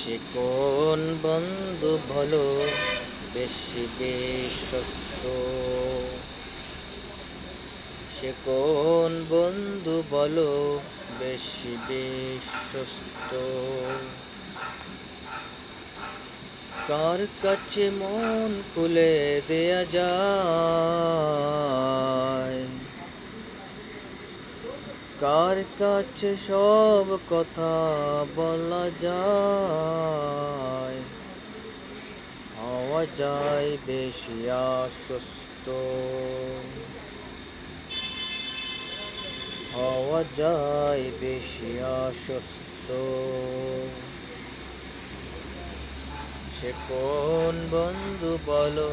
সে কোন বন্ধু বলো বেশি বিশ্বস্ত? সে কোন বন্ধু বলো বেশি বিশ্বস্ত? কার কাছে মন খুলে দেয়া যায়? কার কাছে সব কথা বলা যায়? হওয়া যায় বেশি আশ্বস্ত, হওয়া যায় বেশি আশ্বস্ত। সে কোন বন্ধু বলো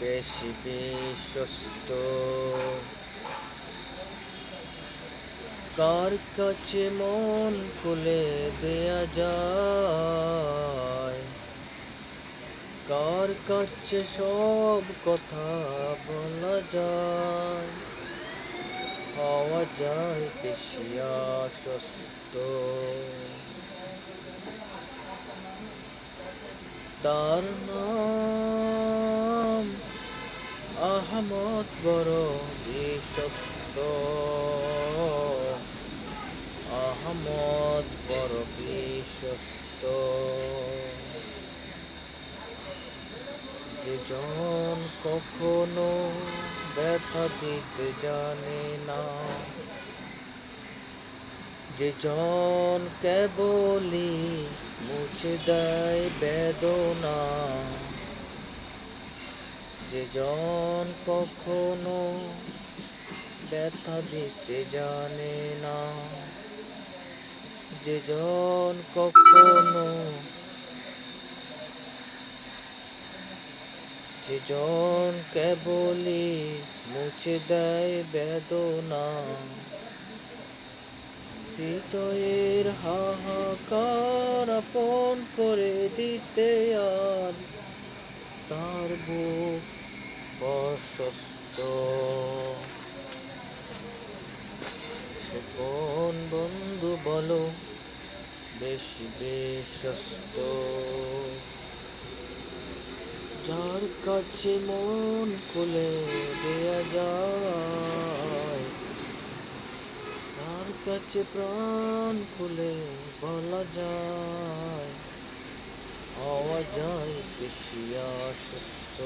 বেশি বিশ্বস্ত? কার কাছে মন খুলে দেয়া যায়? কার কাছে সব কথা বলা যায়? হওয়া যায় বেশি আশ্বস্ত। তার নাম আহমদ, বড় বিশ্বস্ত। আহমদ বড় বিশ্বস্ত। যেজন কখনো ব্যথা দিতে জানে না, যেজন কেবলই মুছে দেয় বেদনা, যেজন কখনো ব্যথা দিতে জানে না, যেজন কখনো, যেজন কেবলই মুছে দেয় বেদনা, হৃদয়ের হাহাকার আপন করে দিতে আর তার বুক প্রশস্ত। সে কোন বন্ধু বলো বেশি বিশ্বস্ত? যার কাছে মন খুলে দেয়া যায়, তার কাছে প্রাণ খুলে বলা যায়, হওয়া যায় বেশি আশ্বস্ত।